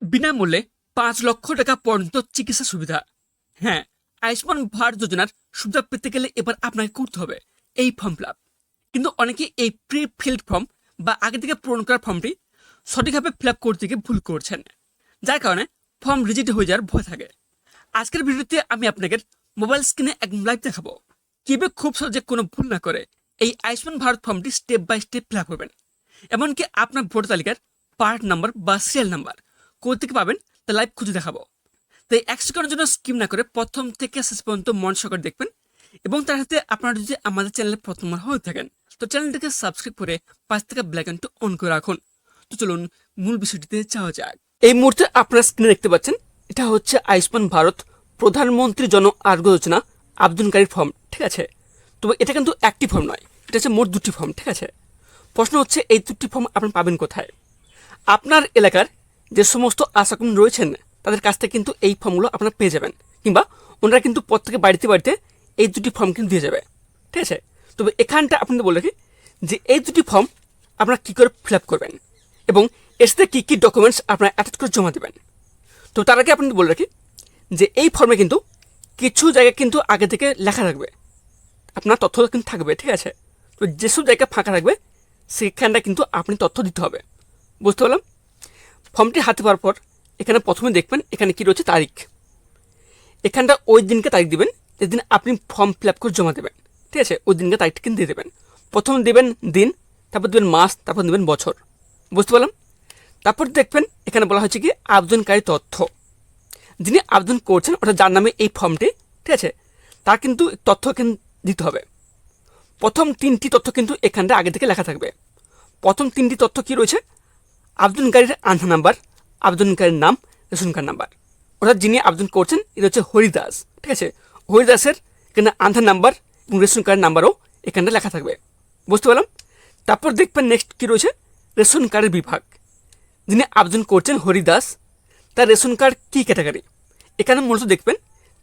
বিনামূল্যে ৫ লক্ষ টাকা পর্যন্ত চিকিৎসা সুবিধা। হ্যাঁ, আয়ুষ্মান ভারত যোজনার সুবিধা পেতে গেলে এবার আপনাকে করতে হবে এই ফর্ম ফিল আপ। কিন্তু অনেকে এই প্রি ফিল্ড ফর্ম বা আগে থেকে পূরণ করা ফর্মটি সঠিকভাবে ফিল আপ করতে গিয়ে ভুল করছেন, যার কারণে ফর্ম রিজেক্ট হয়ে যাওয়ার ভয় থাকে। আজকের ভিডিওতে আমি আপনাকে মোবাইল স্ক্রিনে একদম লাইভ দেখাবো কিভাবে খুব সহজে কোনো ভুল না করে এই আয়ুষ্মান ভারত ফর্মটি step by step fill up করবেন। এমনকি আপনার ভোটার তালিকার পার্ট নাম্বার বা সিরিয়াল নাম্বার কোথা থেকে পাবেন তা লাইভ খুঁজে দেখাবো। তাই 1 সেকেন্ডের জন্য স্কিপ না করে প্রথম থেকে শেষ পর্যন্ত মন সহকারে দেখবেন। এবং তার সাথে আপনারা যদি আমাদের চ্যানেলে প্রথমবার হয়ে থাকেন তো চ্যানেলটিকে সাবস্ক্রাইব করে পাশ থেকে বেল আইকনটি অন করে রাখুন। তো চলুন মূল বিষয়টিতে যাওয়া যাক। এই মুহূর্তে আপনারা স্ক্রিনে দেখতে পাচ্ছেন, এটা হচ্ছে আয়ুষ্মান ভারত প্রধানমন্ত্রী জন আরোগ্য যোজনা আবেদনকারীর ফর্ম, ঠিক আছে। তবে এটা কিন্তু একটি ফর্ম নয়, এটা হচ্ছে মোট 2টি ফর্ম, ঠিক আছে। প্রশ্ন হচ্ছে এই 2টি ফর্ম আপনি পাবেন কোথায়? আপনার এলাকার যে সমস্ত আশাকর্মী রয়েছেন তাদের কাছ থেকে কিন্তু এই ফর্মগুলো আপনারা পেয়ে যাবেন, কিংবা ওনারা কিন্তু প্রত্যেকে বাড়িতে বাড়িতে এই 2টি ফর্ম কিন্তু দিয়ে যাবে, ঠিক আছে। তবে এখানটা আপনাদের বলে রাখি যে এই 2টি ফর্ম আপনারা কী করে ফিল আপ করবেন এবং এর সাথে কী কী ডকুমেন্টস আপনারা অ্যাটাচ করে জমা দেবেন। তো তার আগে আপনাদের বলে রাখি যে এই ফর্মে কিন্তু কিছু জায়গায় কিন্তু আগে থেকে লেখা থাকবে, আপনার তথ্য কিন্তু থাকবে, ঠিক আছে। তো যেসব জায়গা ফাঁকা থাকবে সেখানটা কিন্তু আপনি তথ্য দিতে হবে, বুঝতে পারলাম। ফর্মটি হাতে পাওয়ার পর এখানে প্রথমে দেখবেন এখানে কি রয়েছে তারিখ। এখানটা ওই দিনকে তারিখ দিবেন যেদিন আপনি ফর্ম ফিল আপ করে জমা দেবেন, ঠিক আছে। ওই দিনকে তারিখটা কিন্তু দিয়ে দেবেন। প্রথমে দেবেন দিন, তারপর দেবেন মাস, তারপর দেবেন বছর, বুঝতে পারলাম। তারপর দেখবেন এখানে বলা হয়েছে কি আবেদনকারী তথ্য, যিনি আবেদন করছেন অর্থাৎ যার নামে এই ফর্মটি, ঠিক আছে, তার কিন্তু তথ্য এখানে দিতে হবে। প্রথম 3টি তথ্য কিন্তু এখানটা আগে থেকে লেখা থাকবে। প্রথম 3টি তথ্য কি রয়েছে? আবেদনকারীর আধার নাম্বার, আবেদনকারীর নাম, রেশন কার্ড নাম্বার। অর্থাৎ যিনি আবেদন করছেন এটা হচ্ছে হরিদাস, ঠিক আছে। হরিদাসের এখানে আধার নাম্বার এবং রেশন কার্ড নাম্বারও এখানটা লেখা থাকবে, বুঝতে পারলাম। তারপর দেখবেন নেক্সট কি রয়েছে রেশন কার্ডের বিভাগ। যিনি আবেদন করছেন হরিদাস, তার রেশন কার্ড কী ক্যাটাগরি। এখানে মূলত দেখবেন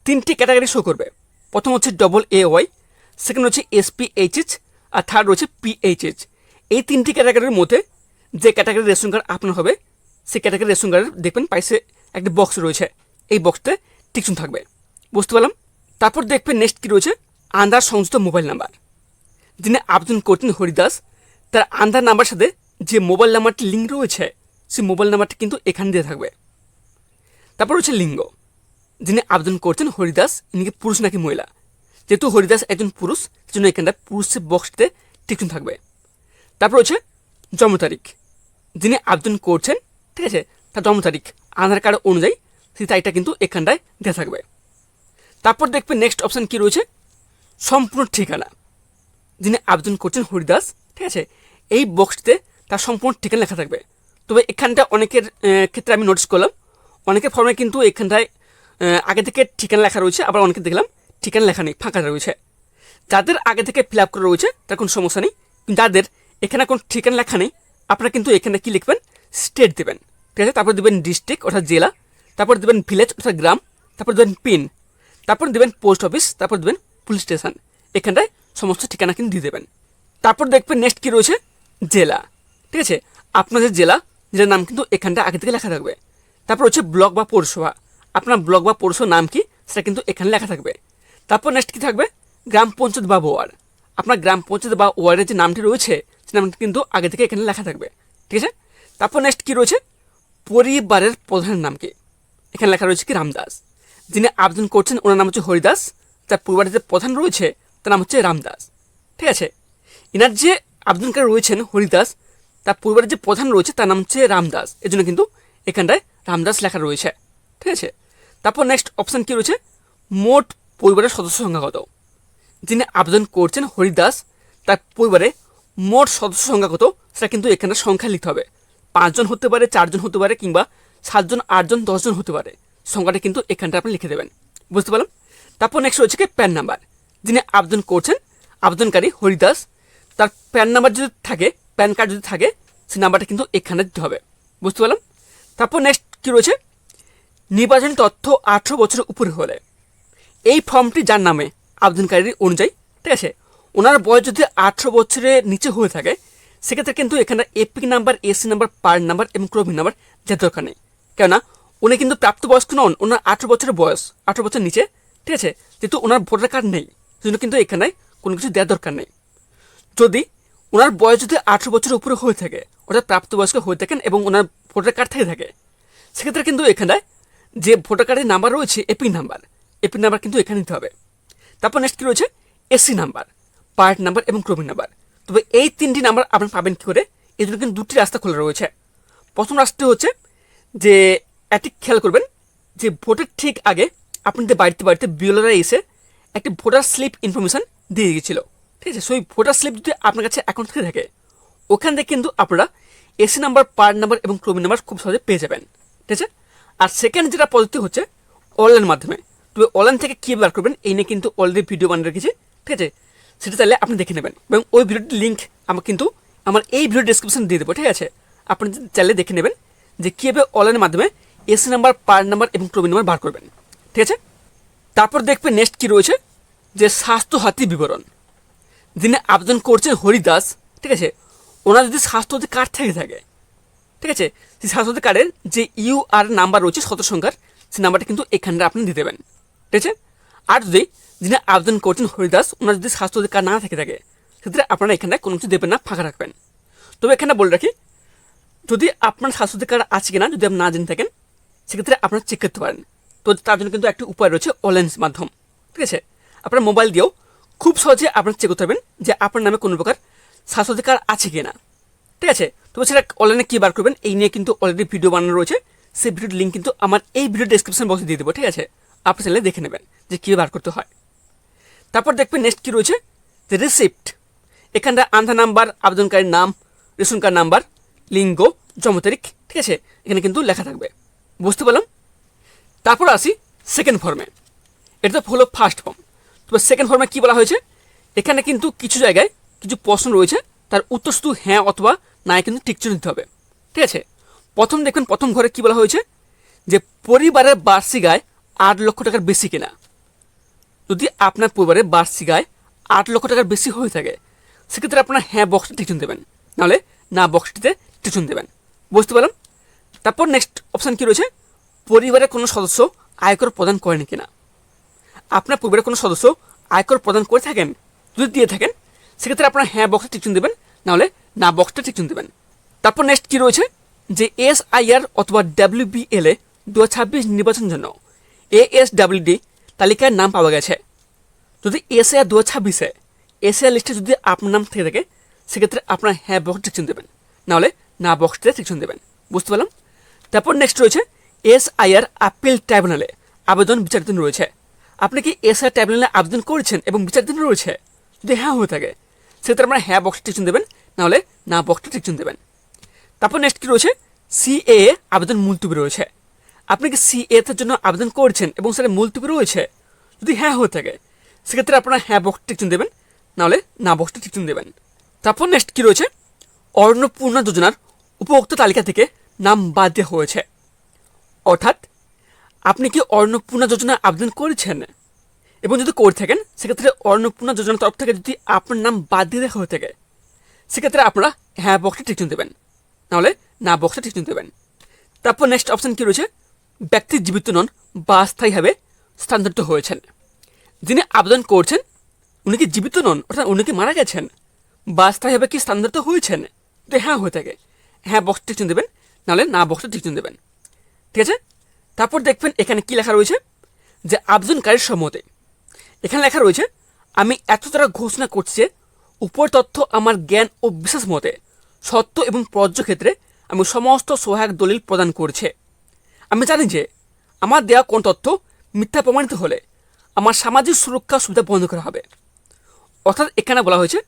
3টি ক্যাটাগরি শো করবে। প্রথম হচ্ছে AA, সেকেন্ড হচ্ছে SPHH, আর থার্ড হচ্ছে PHH। এই 3টি ক্যাটাগরির মধ্যে যে ক্যাটাগরি রেশন কার্ড আপনার হবে সেই ক্যাটাগরি রেশন কার্ডের দেখবেন পাশে একটা বক্স রয়েছে, এই বক্সতে টিকচিহ্ন থাকবে, বুঝতে পারলাম। তারপর দেখবেন নেক্সট কী রয়েছে আধার সংযুক্ত মোবাইল নাম্বার। যিনি আবেদন করছেন হরিদাস, তার আধার নাম্বার সাথে যে মোবাইল নাম্বারটি লিঙ্ক রয়েছে সেই মোবাইল নাম্বারটি কিন্তু এখানে দিয়ে থাকবে। তারপর হচ্ছে লিঙ্গ। যিনি আবেদন করছেন হরিদাস ইনি কি পুরুষ নাকি মহিলা। যেহেতু হরিদাস একজন পুরুষ সেজন্য এখানটা পুরুষের বক্সটিতে টিকচিহ্ন থাকবে। তারপর হচ্ছে জন্ম তারিখ। যিনি আবেদন করছেন, ঠিক আছে, তার জন্ম তারিখ আধার কার্ড অনুযায়ী সেই তারিখটা কিন্তু এখানটায় দেওয়া থাকবে। তারপর দেখবেন নেক্সট অপশান কী রয়েছে সম্পূর্ণ ঠিকানা। যিনি আবেদন করছেন হরিদাস, ঠিক আছে, এই বক্সটিতে তার সম্পূর্ণ ঠিকানা লেখা থাকবে। তবে এখানটা অনেকের ক্ষেত্রে আমি নোটিস করলাম অনেকের ফর্মে কিন্তু এখানটায় আগে থেকে ঠিকানা লেখা রয়েছে, আবার অনেকে দেখলাম ঠিকানা লেখা নেই, ফাঁকা রয়েছে। যাদের আগে থেকে ফিল আপ করা রয়েছে তার কোনো সমস্যা নেই, কিন্তু যাদের এখানে কোনো ঠিকানা লেখা নেই আপনারা কিন্তু এখানে কী লিখবেন স্টেট দেবেন, ঠিক আছে। তারপর দেবেন ডিস্ট্রিক্ট অর্থাৎ জেলা, তারপর দেবেন ভিলেজ অর্থাৎ গ্রাম, তারপর দেবেন পিন, তারপর দেবেন পোস্ট অফিস, তারপর দেবেন পুলিশ স্টেশন। এখানটায় সমস্ত ঠিকানা কিন্তু দিয়ে দেবেন। তারপর দেখবেন নেক্সট কী রয়েছে জেলা, ঠিক আছে, আপনাদের জেলা জেলার নাম কিন্তু এখানটা আগে থেকে লেখা থাকবে। তারপর হচ্ছে ব্লক বা পৌরসভা, আপনার ব্লক বা পৌরসভার নাম কি সেটা কিন্তু এখানে লেখা থাকবে। তারপর নেক্সট কী থাকবে গ্রাম পঞ্চায়েত বা ওয়ার্ড, আপনার গ্রাম পঞ্চায়েত বা ওয়ার্ডের যে নামটি রয়েছে সে নামটি কিন্তু আগে থেকে এখানে লেখা থাকবে, ঠিক আছে। তারপর নেক্সট কী রয়েছে পরিবারের প্রধানের নাম কি, এখানে লেখা রয়েছে কি রামদাস। যিনি আবেদন করছেন ওনার নাম হচ্ছে হরিদাস, তার পরিবারের যে প্রধান রয়েছে তার নাম হচ্ছে রামদাস, ঠিক আছে। এনার যে আবেদনকারী রয়েছেন হরিদাস, তার পরিবারের যে প্রধান রয়েছে তার নাম হচ্ছে রামদাস, এর জন্য কিন্তু এখানটায় রামদাস লেখা রয়েছে, ঠিক আছে। তারপর নেক্সট অপশান কী রয়েছে মোট পরিবারের সদস্য সংখ্যা কত। যিনি আবেদন করছেন হরিদাস, তার পরিবারে মোট সদস্য সংখ্যা কত সেটা কিন্তু এখানে সংখ্যা লিখতে হবে। 5 জন হতে পারে, 4 জন হতে পারে, কিংবা 7 জন, 8 জন, 10 জন হতে পারে। সংখ্যাটা কিন্তু এখানটা আপনি লিখে দেবেন, বুঝতে পারলাম। তারপর নেক্সট রয়েছে কি প্যান নাম্বার। যিনি আবেদন করছেন আবেদনকারী হরিদাস, তার প্যান নাম্বার যদি থাকে, প্যান কার্ড যদি থাকে সেই নাম্বারটা কিন্তু এখানে দিতে হবে, বুঝতে পারলাম। তারপর নেক্সট কী রয়েছে নির্বাচনী তথ্য 18 বছরের উপরে হলে। এই ফর্মটি যার নামে আবেদনকারীর অনুযায়ী, ঠিক আছে, ওনার বয়স যদি 18 বছরের নিচে হয়ে থাকে সেক্ষেত্রে কিন্তু এখানে epic number, AC number, part number এবং ক্রমিক নাম্বার যার দরকার নেই, কেননা উনি কিন্তু প্রাপ্তবয়স্ক নন, ওনার 18 বছরের বয়স, 18 বছর নিচে, ঠিক আছে। যেহেতু ওনার ভোটার কার্ড নেই, সেজন্য কিন্তু এখানে কোনো কিছু দেওয়ার দরকার নেই। যদি ওনার বয়স যদি 18 বছরের উপরে হয়ে থাকে, অর্থাৎ প্রাপ্তবয়স্ক হয়ে থাকেন এবং ওনার ভোটার কার্ড থেকে থাকে, সেক্ষেত্রে কিন্তু এখানে যে ভোটার কার্ডের নাম্বার রয়েছে এপিক নাম্বার কিন্তু এখানে নিতে হবে। তারপর নেক্সট কি রয়েছে, এসি নাম্বার, পার্ট নাম্বার এবং ক্রমিক নাম্বার। তবে এই 3টি নাম্বার আপনি পাবেন কী করে, এর জন্য কিন্তু 2টি রাস্তা খোলা রয়েছে। প্রথম রাস্তাটি হচ্ছে যে একটি খেয়াল করবেন যে ভোটের ঠিক আগে আপনাদের বাড়িতে বিএলওরা এসে একটি ভোটার স্লিপ ইনফরমেশান দিয়ে গিয়েছিল, ঠিক আছে। সেই ভোটার স্লিপ যদি আপনার কাছে অ্যাকাউন্ট থেকে থাকে, ওখান থেকে কিন্তু আপনারা এসি নাম্বার, পার্ট নাম্বার এবং ক্রমিক নাম্বার খুব সহজে পেয়ে যাবেন, ঠিক আছে। আর সেকেন্ড যেটা পদ্ধতি হচ্ছে অনলাইন মাধ্যমে। তবে অনলাইন থেকে কী বার করবেন এই নিয়ে কিন্তু অলরেডি ভিডিও বানিয়ে রেখেছি, ঠিক আছে। সেটা চাইলে আপনি দেখে নেবেন এবং ওই ভিডিওটির লিঙ্ক আমার এই ভিডিও ডিসক্রিপশন দিয়ে দেবো, ঠিক আছে। আপনি চাইলে দেখে নেবেন যে কীভাবে অনলাইনের মাধ্যমে এসি নাম্বার, পার্ট নাম্বার এবং ক্রমিক নাম্বার বার করবেন, ঠিক আছে। তারপর দেখবেন নেক্সট কী রয়েছে, যে স্বাস্থ্য সাথী বিবরণ। যিনি আবেদন করছেন হরিদাস, ঠিক আছে, ওনার যদি স্বাস্থ্যসাথী কার্ড থেকে থাকে, ঠিক আছে, সেই স্বাস্থ্যসাথী কার্ডের যে ইউআর নাম্বার রয়েছে 17 সংখ্যার, সেই নাম্বারটা কিন্তু এখানে আপনি দিয়ে দেবেন, ঠিক আছে। আর যদি যিনি আবেদন করছেন হরিদাস, ওনার যদি স্বাস্থ্যসাথী কার্ড না থেকে থাকে, সেক্ষেত্রে আপনারা এখানে কোনো কিছু দেবেন না, ফাঁকা রাখবেন। তবে এখানে বলে রাখি, যদি আপনার স্বাস্থ্যসাথী কার্ড আছে কিনা যদি আপনি না জেনে থাকেন, সেক্ষেত্রে আপনারা চেক করতে পারেন। তো তার জন্য কিন্তু একটি উপায় রয়েছে অনলাইন মাধ্যম, ঠিক আছে। আপনার মোবাইল দিয়েও খুব সহজে আপনারা চেক করতে পারবেন যে আপনার নামে কোনো প্রকার স্বাস্থ্যসাথী কার্ড আছে কিনা, ঠিক আছে। তবে সেটা অনলাইনে কী বার করবেন এই নিয়ে কিন্তু অলরেডি ভিডিও বানানো রয়েছে, সেই ভিডিওর লিঙ্ক কিন্তু আমার এই ভিডিও ডেসক্রিপশন বক্সে দিয়ে দেবো, ঠিক আছে। আপনি চাইলে দেখে নেবেন যে কী বার করতে হয়। তারপর দেখবেন নেক্সট কী রয়েছে, যে রিসিপ্ট। এখানটা আধার নাম্বার, আবেদনকারীর নাম, রেশন কার্ড নাম্বার, লিঙ্গ, জন্ম তারিখ, ঠিক আছে, এখানে কিন্তু লেখা থাকবে, বুঝতে পারলাম। তারপর আসি সেকেন্ড ফর্মে। এটা তো হলো ফার্স্ট ফর্ম। তবে সেকেন্ড ফর্মে কী বলা হয়েছে, এখানে কিন্তু কিছু জায়গায় কিছু প্রশ্ন রয়েছে, তার উত্তর শুধু হ্যাঁ অথবা না কিন্তু টিক চিহ্ন দিতে হবে, ঠিক আছে। প্রথম দেখবেন প্রথম ঘরে কী বলা হয়েছে, যে পরিবারের বার্ষিক আয় 8 লক্ষ টাকার বেশি কিনা। যদি আপনার পরিবারের বার্ষিক আয় 8 লক্ষ টাকার বেশি হয়ে থাকে, সেক্ষেত্রে আপনার হ্যাঁ বক্সটি টিক চিহ্ন দেবেন, নাহলে না বক্সটিতে টিক চিহ্ন দেবেন, বুঝতে পারলাম। তারপর নেক্সট অপশান কী রয়েছে, পরিবারের কোনো সদস্য আয়কর প্রদান করেন কিনা। আপনার পরিবারের কোনো সদস্য আয়কর প্রদান করে থাকেন, যদি দিয়ে থাকেন, সেক্ষেত্রে আপনার হ্যাঁ বক্সে টিক চিহ্ন দেবেন, নাহলে না বক্সটা টিক চিহ্ন দেবেন। তারপর নেক্সট কী রয়েছে, যে এসআইআর অথবা WBLA 2026 নির্বাচনের জন্য ASWD তালিকায় নাম পাওয়া গেছে। যদি এসআইআর 2026-এ এসআইআর লিস্টে যদি আপনার নাম থেকে থাকে, সেক্ষেত্রে আপনার হ্যাঁ বক্স টিক চিহ্ন দেবেন, নাহলে না বক্সটিতে টিক চিহ্ন দেবেন, বুঝতে পারলাম। তারপর নেক্সট রয়েছে এসআইআর আপিল ট্রাইব্যুনালে আবেদন বিচারাধীন রয়েছে। আপনি কি এসআইআর ট্রাইব্যুনালে আবেদন করেছেন এবং বিচারাধীন রয়েছে, যদি হ্যাঁ হয়ে থাকে, সেক্ষেত্রে আপনার হ্যাঁ বক্সটি টিক চিহ্ন দেবেন, নাহলে না বক্সটি টিক চিহ্ন দেবেন। তারপর নেক্সট কী রয়েছে, সিএএ আবেদন মুলতবি রয়েছে। আপনি কি সিএতে জন্য আবেদন করছেন এবং সেটা মুলতবি রয়েছে, যদি হ্যাঁ হয়ে থাকে, সেক্ষেত্রে আপনারা হ্যাঁ বক্সটি টিক চিহ্ন দেবেন, নাহলে না বক্সটি টিক চিহ্ন দেবেন। তারপর নেক্সট কী রয়েছে, অন্নপূর্ণা যোজনার উপভোক্তা তালিকা থেকে নাম বাদ দেওয়া হয়েছে। অর্থাৎ আপনি কি অন্নপূর্ণা যোজনায় আবেদন করেছেন এবং যদি করে থাকেন, সেক্ষেত্রে অন্নপূর্ণা যোজনার তরফ থেকে যদি আপনার নাম বাদ দিয়ে দেওয়া হয়ে থাকে, সেক্ষেত্রে আপনারা হ্যাঁ বক্সটি টিক চিহ্ন দেবেন, নাহলে না বক্সটা টিক চিহ্ন দেবেন। তারপর নেক্সট অপশান কী রয়েছে, ব্যক্তি জীবিত নন বা স্থায়ীভাবে স্থানান্তরিত হয়েছেন। যিনি আবেদন করছেন উনি কি জীবিত নন, অর্থাৎ উনি কি মারা গেছেন, বা স্থায়ীভাবে কি স্থানান্তরিত হয়েছেন, যদি হ্যাঁ হয়ে থাকে, হ্যাঁ বক্সটা টিক চিহ্ন দেবেন, নাহলে না বক্সটা টিক চিহ্ন দেবেন, ঠিক আছে। তারপর দেখবেন এখানে কি লেখা রয়েছে, যে আবেদনকারীর সম্মতি। এখানে লেখা রয়েছে, আমি এত দ্বারা ঘোষণা করছি যে উপর তথ্য আমার জ্ঞান ও বিশেষ মতে সত্য এবং প্রযোজ্য ক্ষেত্রে আমি সমস্ত সহায়ক দলিল প্রদান করছে। আমি জানি যে আমার দেওয়া কোন তথ্য মিথ্যা প্রমাণিত হলে আমার সামাজিক সুরক্ষা সুবিধা বন্ধ করা হবে। অর্থাৎ এখানে বলা হয়েছে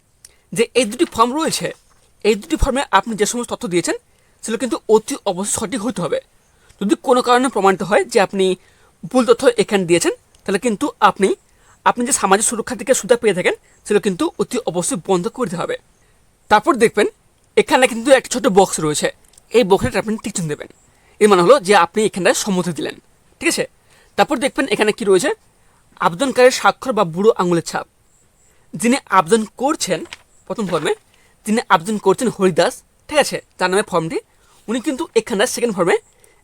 যে এই দুটি ফর্ম রয়েছে, এই দুটি ফর্মে আপনি যে সমস্ত তথ্য দিয়েছেন সেগুলো কিন্তু অতি অবশ্যই সঠিক হতে হবে। যদি কোনো কারণে প্রমাণিত হয় যে আপনি ভুল তথ্য এখানে দিয়েছেন, তাহলে কিন্তু আপনি যে সামাজিক সুরক্ষা থেকে সুবিধা পেয়ে থাকেন, সেগুলো কিন্তু অতি অবশ্যই বন্ধ করতে হবে। তারপর দেখবেন এখানে কিন্তু একটা ছোট বক্স রয়েছে, এই বক্সটা আপনি টিক চিহ্ন দেবেন, এর মানে হলো যে আপনি এখানটায় সম্মতি দিলেন, ঠিক আছে। তারপর দেখবেন এখানে কি রয়েছে, আবেদনকারীর স্বাক্ষর বা বুড়ো আঙুলের ছাপ। যিনি আবেদন করছেন প্রথম ফর্মে, যিনি আবেদন করছেন হরিদাস, ঠিক আছে, তার নামে ফর্মটি, উনি কিন্তু এখানটায় সেকেন্ড ফর্মে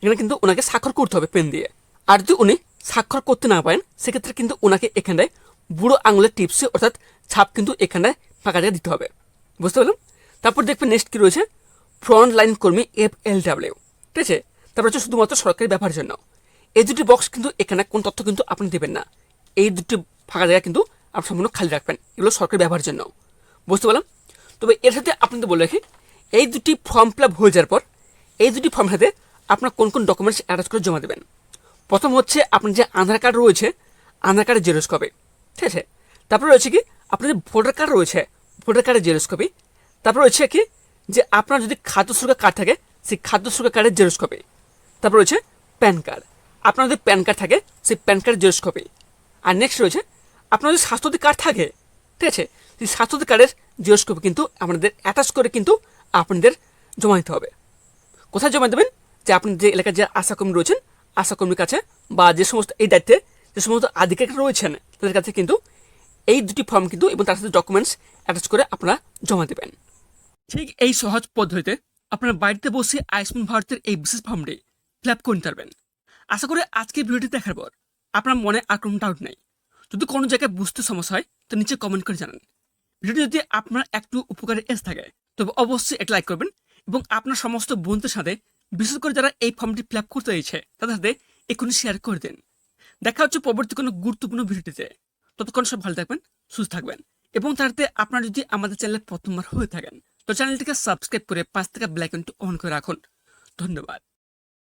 এখানে কিন্তু ওনাকে স্বাক্ষর করতে হবে পেন দিয়ে। আর যদি উনি স্বাক্ষর করতে না পারেন সেক্ষেত্রে কিন্তু ওনাকে এখানটায় বুড়ো আঙুলের টিপসে অর্থাৎ ছাপ কিন্তু এখানটায় ফাঁকা জায়গায় দিতে হবে। বুঝতে পারলাম? তারপর দেখবেন নেক্সট কী রয়েছে, ফ্রন্ট লাইন কর্মী FLW, ঠিক আছে। তারপর হচ্ছে শুধুমাত্র সরকারি ব্যবহারের জন্য। এই দুটি বক্স কিন্তু এখানে কোন তথ্য কিন্তু আপনি দেবেন না, এই দুটি ফাঁকা জায়গা কিন্তু আপনি সম্পূর্ণ খালি রাখবেন, এগুলো সরকারি ব্যবহারের জন্য। বুঝতে পারলাম? তবে এর সাথে আপনাদের বলে রাখি, এই দুটি ফর্ম ফিল আপ হয়ে যাওয়ার পর এই দুটি ফর্মের সাথে আপনার কোন কোন ডকুমেন্টস অ্যাটাচ করে জমা দেবেন। প্রথম হচ্ছে আপনার যে আধার কার্ড রয়েছে, আধার কার্ডের জেরক্স কপি, ঠিক আছে। তারপরে রয়েছে কি আপনার যে ভোটার কার্ড রয়েছে, ভোটার কার্ডের জেরক্স কপি। তারপর রয়েছে কি যে আপনার যদি খাদ্য সুরক্ষা কার্ড থাকে সেই খাদ্য সুরক্ষা কার্ডের জেরক্স কপি। তারপর রয়েছে প্যান কার্ড, আপনার যদি প্যান কার্ড থাকে সেই প্যান কার্ডের জেরক্স কপি। আর নেক্সট রয়েছে আপনার যদি স্বাস্থ্যসাথী কার্ড থাকে, ঠিক আছে, সেই স্বাস্থ্যসাথী কার্ডের জেরক্স কপি কিন্তু আপনাদের অ্যাটাচ করে কিন্তু আপনাদের জমা দিতে হবে। কোথায় জমা দেবেন? যে আপনি যে এলাকার যে আশাকর্মী রয়েছেন, আশাকর্মীর কাছে, বা যে সমস্ত এই দায়িত্বে যে সমস্ত আধিকারিক রয়েছেন তাদের কাছে কিন্তু এই দুটি ফর্ম কিন্তু এবং তার সাথে ডকুমেন্টস অ্যাটাচ করে আপনারা জমা দেবেন। ঠিক এই সহজ পদ্ধতিতে আপনার বাড়িতে বসে আয়ুষ্মান ভারতের এই বিশেষ ফর্মটি ফিল আপ করে নিতে পারবেন। আশা করি আজকের ভিডিওটি দেখার পর আপনার মনে আর কোনো ডাউট নেই। যদি কোনো জায়গায় বুঝতে সমস্যা হয় তো নিচে কমেন্ট করে জানান। ভিডিওটি যদি আপনার একটু উপকারে এসে থাকে তবে অবশ্যই একটা লাইক করবেন এবং আপনার সমস্ত বন্ধুদের সাথে, বিশেষ করে যারা এই ফর্মটি ফিল আপ করতে চাইছে তাদের সাথে এখনই শেয়ার করে দিন। দেখা হচ্ছে পরবর্তী কোনো গুরুত্বপূর্ণ ভিডিওটিতে। ততক্ষণ সব ভালো থাকবেন, সুস্থ থাকবেন এবং তাতে আপনারা যদি আমাদের চ্যানেলে প্রথমবার হয়ে থাকেন তো চ্যানেলটিকে সাবস্ক্রাইব করে পাশ থেকে বেল আইকনটি অন করে রাখুন। ধন্যবাদ।